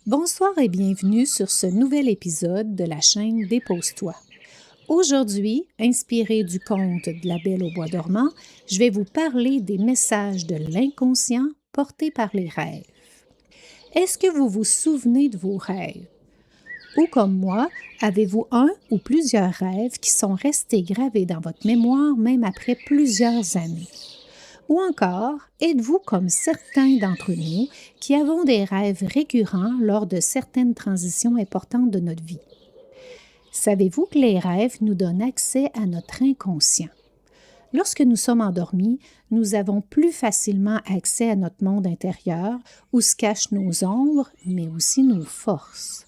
Bonsoir et bienvenue sur ce nouvel épisode de la chaîne Dépose-toi. Aujourd'hui, inspiré du conte de La Belle au bois dormant, je vais vous parler des messages de l'inconscient portés par les rêves. Est-ce que vous vous souvenez de vos rêves? Ou comme moi, avez-vous un ou plusieurs rêves qui sont restés gravés dans votre mémoire même après plusieurs années? Ou encore, êtes-vous comme certains d'entre nous qui avons des rêves récurrents lors de certaines transitions importantes de notre vie? Savez-vous que les rêves nous donnent accès à notre inconscient? Lorsque nous sommes endormis, nous avons plus facilement accès à notre monde intérieur où se cachent nos ombres, mais aussi nos forces.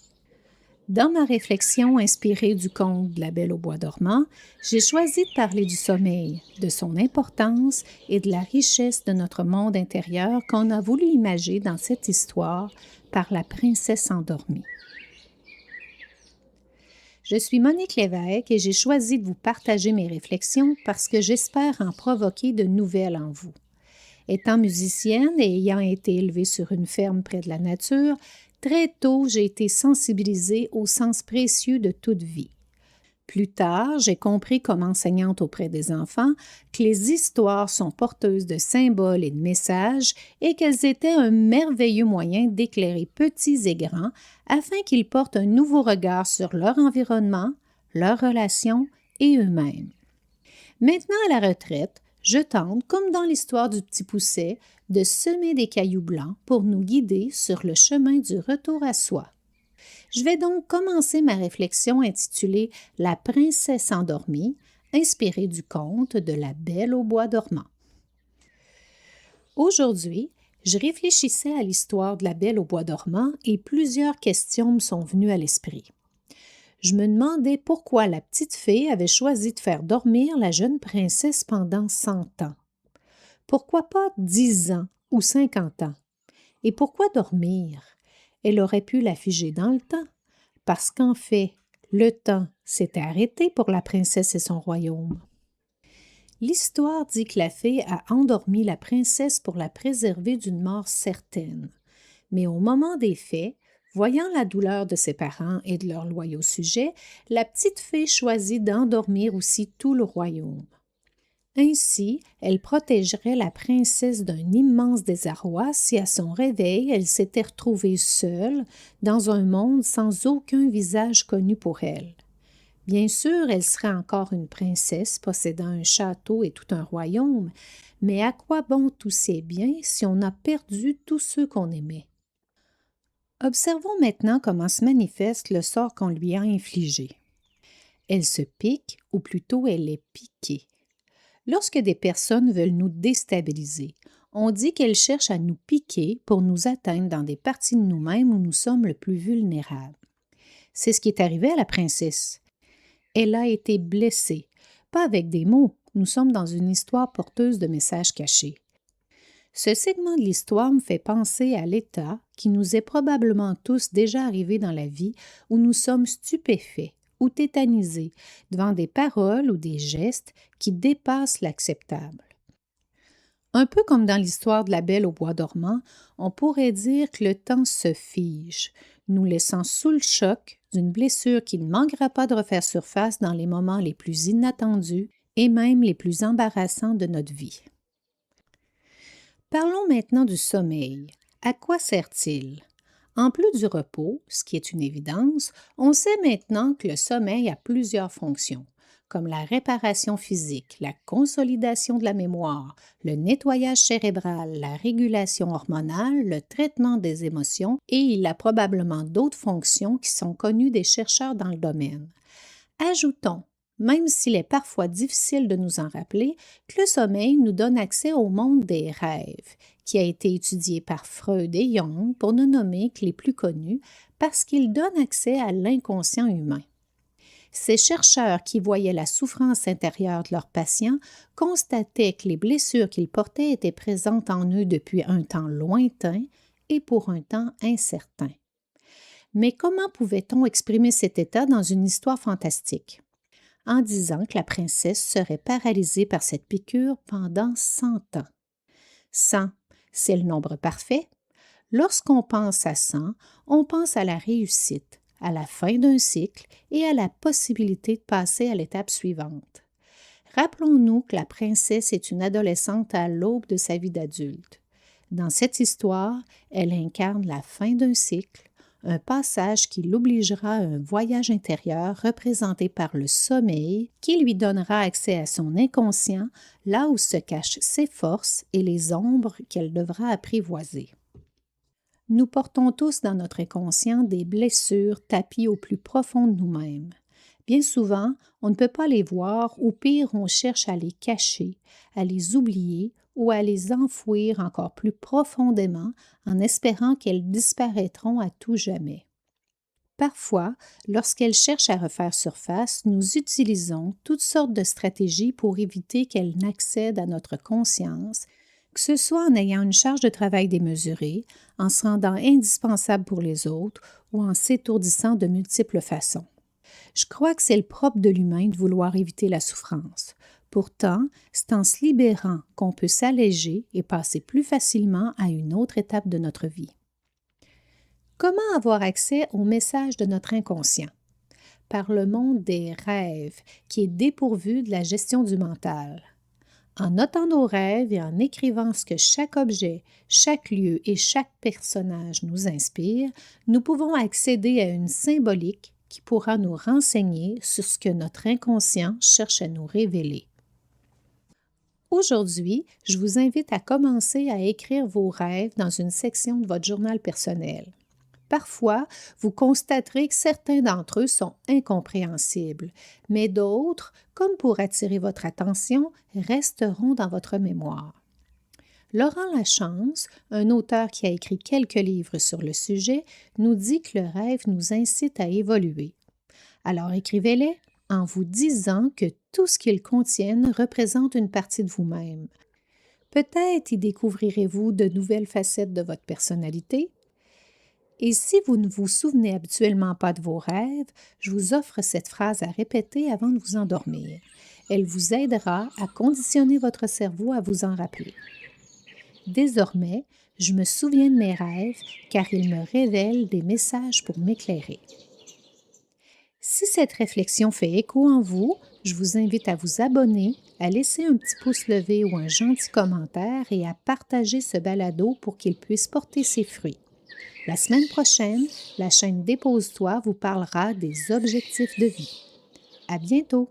Dans ma réflexion inspirée du conte de La Belle au bois dormant, j'ai choisi de parler du sommeil, de son importance et de la richesse de notre monde intérieur qu'on a voulu imager dans cette histoire par la princesse endormie. Je suis Monique Lévesque et j'ai choisi de vous partager mes réflexions parce que j'espère en provoquer de nouvelles en vous. Étant musicienne et ayant été élevée sur une ferme près de la nature, très tôt, j'ai été sensibilisée au sens précieux de toute vie. Plus tard, j'ai compris comme enseignante auprès des enfants que les histoires sont porteuses de symboles et de messages et qu'elles étaient un merveilleux moyen d'éclairer petits et grands afin qu'ils portent un nouveau regard sur leur environnement, leurs relations et eux-mêmes. Maintenant à la retraite, je tente, comme dans l'histoire du petit Pousset, de semer des cailloux blancs pour nous guider sur le chemin du retour à soi. Je vais donc commencer ma réflexion intitulée « La princesse endormie », inspirée du conte de La Belle au bois dormant. Aujourd'hui, je réfléchissais à l'histoire de La Belle au bois dormant et plusieurs questions me sont venues à l'esprit. Je me demandais pourquoi la petite fée avait choisi de faire dormir la jeune princesse pendant 100 ans. Pourquoi pas 10 ans ou 50 ans? Et pourquoi dormir? Elle aurait pu la figer dans le temps, parce qu'en fait, le temps s'était arrêté pour la princesse et son royaume. L'histoire dit que la fée a endormi la princesse pour la préserver d'une mort certaine. Mais au moment des faits, voyant la douleur de ses parents et de leurs loyaux sujets, la petite fée choisit d'endormir aussi tout le royaume. Ainsi, elle protégerait la princesse d'un immense désarroi si à son réveil elle s'était retrouvée seule dans un monde sans aucun visage connu pour elle. Bien sûr, elle serait encore une princesse possédant un château et tout un royaume, mais à quoi bon tous ces biens si on a perdu tous ceux qu'on aimait? Observons maintenant comment se manifeste le sort qu'on lui a infligé. Elle se pique, ou plutôt elle est piquée. Lorsque des personnes veulent nous déstabiliser, on dit qu'elles cherchent à nous piquer pour nous atteindre dans des parties de nous-mêmes où nous sommes le plus vulnérables. C'est ce qui est arrivé à la princesse. Elle a été blessée, pas avec des mots, nous sommes dans une histoire porteuse de messages cachés. Ce segment de l'histoire me fait penser à l'état qui nous est probablement tous déjà arrivé dans la vie où nous sommes stupéfaits ou tétanisés devant des paroles ou des gestes qui dépassent l'acceptable. Un peu comme dans l'histoire de La Belle au bois dormant, on pourrait dire que le temps se fige, nous laissant sous le choc d'une blessure qui ne manquera pas de refaire surface dans les moments les plus inattendus et même les plus embarrassants de notre vie. Parlons maintenant du sommeil. À quoi sert-il? En plus du repos, ce qui est une évidence, on sait maintenant que le sommeil a plusieurs fonctions, comme la réparation physique, la consolidation de la mémoire, le nettoyage cérébral, la régulation hormonale, le traitement des émotions et il a probablement d'autres fonctions qui sont connues des chercheurs dans le domaine. Ajoutons, même s'il est parfois difficile de nous en rappeler, que le sommeil nous donne accès au monde des rêves, qui a été étudié par Freud et Jung pour ne nommer que les plus connus, parce qu'il donne accès à l'inconscient humain. Ces chercheurs qui voyaient la souffrance intérieure de leurs patients constataient que les blessures qu'ils portaient étaient présentes en eux depuis un temps lointain et pour un temps incertain. Mais comment pouvait-on exprimer cet état dans une histoire fantastique? En disant que la princesse serait paralysée par cette piqûre pendant 100 ans. 100, c'est le nombre parfait. Lorsqu'on pense à 100, on pense à la réussite, à la fin d'un cycle et à la possibilité de passer à l'étape suivante. Rappelons-nous que la princesse est une adolescente à l'aube de sa vie d'adulte. Dans cette histoire, elle incarne la fin d'un cycle, un passage qui l'obligera à un voyage intérieur représenté par le sommeil qui lui donnera accès à son inconscient, là où se cachent ses forces et les ombres qu'elle devra apprivoiser. Nous portons tous dans notre inconscient des blessures tapies au plus profond de nous-mêmes. Bien souvent, on ne peut pas les voir ou pire, on cherche à les cacher, à les oublier ou à les enfouir encore plus profondément en espérant qu'elles disparaîtront à tout jamais. Parfois, lorsqu'elles cherchent à refaire surface, nous utilisons toutes sortes de stratégies pour éviter qu'elles n'accèdent à notre conscience, que ce soit en ayant une charge de travail démesurée, en se rendant indispensable pour les autres ou en s'étourdissant de multiples façons. Je crois que c'est le propre de l'humain de vouloir éviter la souffrance. Pourtant, c'est en se libérant qu'on peut s'alléger et passer plus facilement à une autre étape de notre vie. Comment avoir accès aux messages de notre inconscient? Par le monde des rêves, qui est dépourvu de la gestion du mental. En notant nos rêves et en écrivant ce que chaque objet, chaque lieu et chaque personnage nous inspire, nous pouvons accéder à une symbolique qui pourra nous renseigner sur ce que notre inconscient cherche à nous révéler. Aujourd'hui, je vous invite à commencer à écrire vos rêves dans une section de votre journal personnel. Parfois, vous constaterez que certains d'entre eux sont incompréhensibles, mais d'autres, comme pour attirer votre attention, resteront dans votre mémoire. Laurent Lachance, un auteur qui a écrit quelques livres sur le sujet, nous dit que le rêve nous incite à évoluer. Alors écrivez-les en vous disant que tout ce qu'ils contiennent représente une partie de vous-même. Peut-être y découvrirez-vous de nouvelles facettes de votre personnalité. Et si vous ne vous souvenez habituellement pas de vos rêves, je vous offre cette phrase à répéter avant de vous endormir. Elle vous aidera à conditionner votre cerveau à vous en rappeler. Désormais, je me souviens de mes rêves car ils me révèlent des messages pour m'éclairer. Si cette réflexion fait écho en vous, je vous invite à vous abonner, à laisser un petit pouce levé ou un gentil commentaire et à partager ce balado pour qu'il puisse porter ses fruits. La semaine prochaine, la chaîne Dépose-toi vous parlera des objectifs de vie. À bientôt!